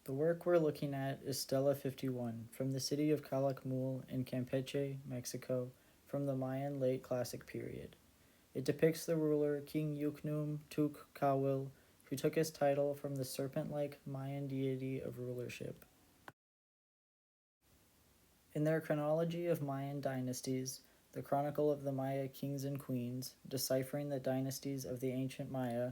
The work we're looking at is Stela 51 from the city of Calakmul in Campeche, Mexico, from the Mayan late classic period. It depicts the ruler King Yuknum Tuk Kawil, who took his title from the serpent like Mayan deity of rulership. In their chronology of Mayan dynasties, the Chronicle of the Maya Kings and Queens, deciphering the dynasties of the ancient Maya,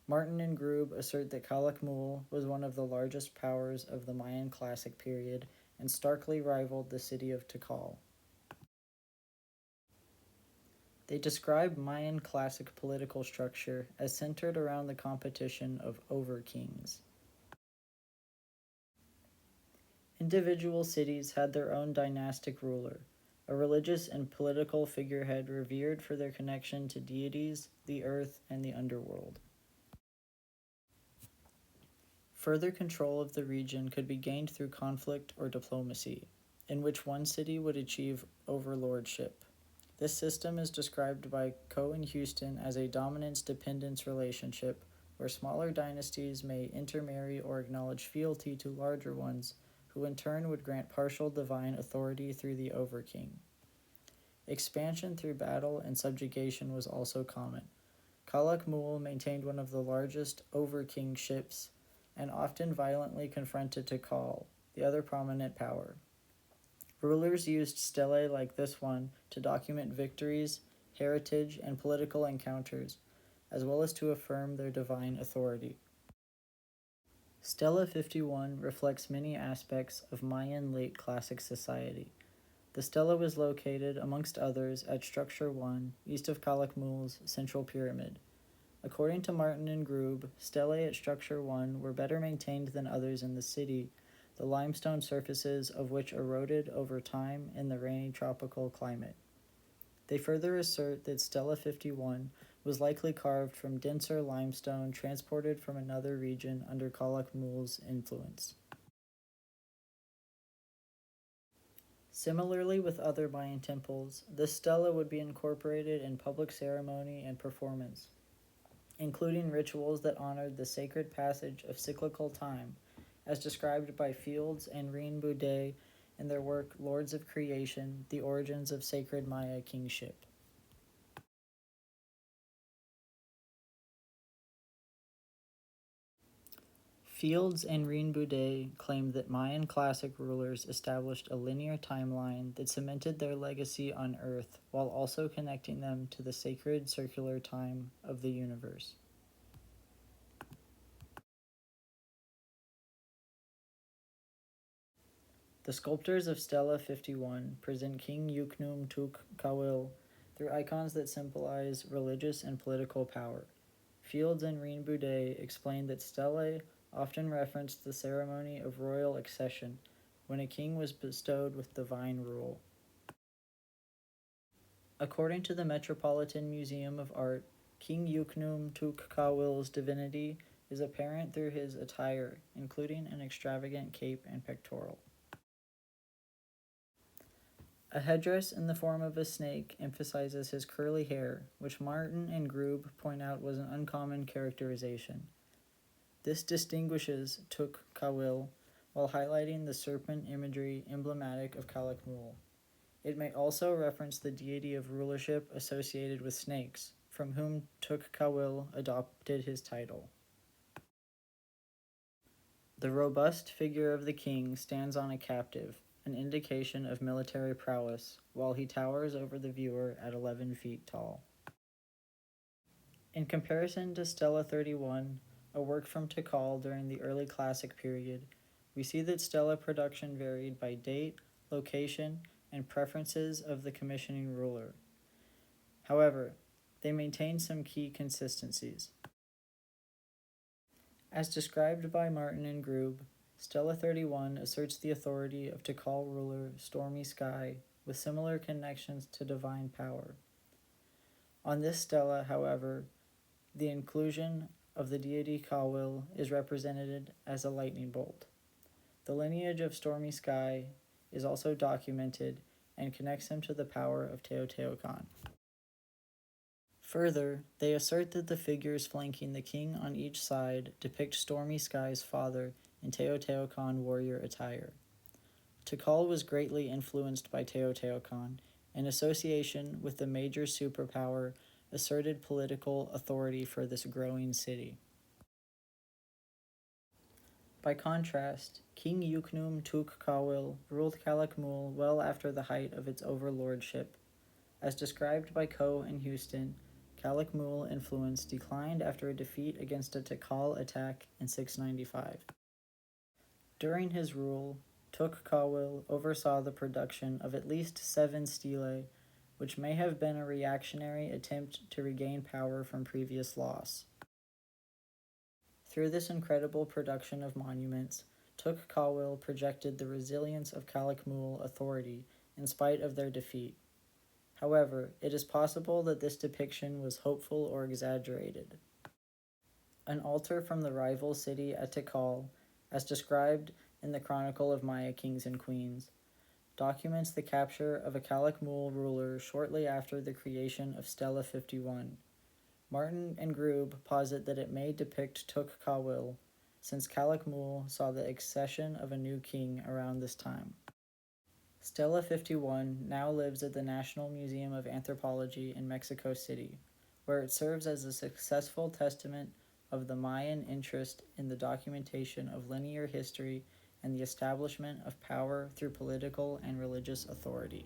Martin and Grube assert that Calakmul was one of the largest powers of the Mayan classic period and starkly rivaled the city of Tikal. They describe Mayan classic political structure as centered around the competition of over-kings. Individual cities had their own dynastic ruler, a religious and political figurehead revered for their connection to deities, the earth, and the underworld. Further control of the region could be gained through conflict or diplomacy, in which one city would achieve overlordship. This system is described by Coe and Houston as a dominance-dependence relationship, where smaller dynasties may intermarry or acknowledge fealty to larger ones, who in turn would grant partial divine authority through the overking. Expansion through battle and subjugation was also common. Calakmul maintained one of the largest overkingships and often violently confronted Tikal, the other prominent power. Rulers used stelae like this one to document victories, heritage, and political encounters, as well as to affirm their divine authority. Stela 51 reflects many aspects of Mayan late classic society. The stela was located, amongst others, at Structure 1, east of Calakmul's central pyramid. According to Martin and Grube, stelae at Structure 1 were better maintained than others in the city, the limestone surfaces of which eroded over time in the rainy tropical climate. They further assert that Stela 51 was likely carved from denser limestone transported from another region under Calakmul's influence. Similarly with other Mayan temples, this stela would be incorporated in public ceremony and performance, including rituals that honored the sacred passage of cyclical time, as described by Fields and Rien Boudet in their work Lords of Creation, The Origins of Sacred Maya Kingship. Fields and Rien Boudet claimed that Mayan classic rulers established a linear timeline that cemented their legacy on Earth while also connecting them to the sacred circular time of the universe. The sculptors of Stela 51 present King Yuknum Tuk Kawil through icons that symbolize religious and political power. Fields and Rien Boudet explained that stelae often referenced the ceremony of royal accession, when a king was bestowed with divine rule. According to the Metropolitan Museum of Art, King Yuknum Tuk Kawil's divinity is apparent through his attire, including an extravagant cape and pectoral. A headdress in the form of a snake emphasizes his curly hair, which Martin and Grube point out was an uncommon characterization. This distinguishes Tuk Kawil while highlighting the serpent imagery emblematic of Calakmul. It may also reference the deity of rulership associated with snakes, from whom Tuk Kawil adopted his title. The robust figure of the king stands on a captive, an indication of military prowess, while he towers over the viewer at 11 feet tall. In comparison to Stela 31, a work from Tikal during the early classic period, we see that stela production varied by date, location, and preferences of the commissioning ruler. However, they maintain some key consistencies. As described by Martin and Grube, Stela 31 asserts the authority of Tikal ruler Stormy Sky with similar connections to divine power. On this stela, however, the inclusion of the deity Kawil is represented as a lightning bolt. The lineage of Stormy Sky is also documented and connects him to the power of Teotihuacan. Further, they assert that the figures flanking the king on each side depict Stormy Sky's father in Teotihuacan warrior attire. Tikal was greatly influenced by Teotihuacan, in association with the major superpower asserted political authority for this growing city. By contrast, King Yuknum Tuk Kawil ruled Calakmul well after the height of its overlordship. As described by Coe and Houston, Calakmul influence declined after a defeat against a Tikal attack in 695. During his rule, Tuk Kawil oversaw the production of at least 7 stelae, which may have been a reactionary attempt to regain power from previous loss. Through this incredible production of monuments, Tuk Kawil projected the resilience of Calakmul authority in spite of their defeat. However, it is possible that this depiction was hopeful or exaggerated. An altar from the rival city at Tikal, as described in the Chronicle of Maya Kings and Queens, documents the capture of a Calakmul ruler shortly after the creation of Stela 51. Martin and Grube posit that it may depict Tuk Kawil, since Calakmul saw the accession of a new king around this time. Stela 51 now lives at the National Museum of Anthropology in Mexico City, where it serves as a successful testament of the Mayan interest in the documentation of linear history and the establishment of power through political and religious authority.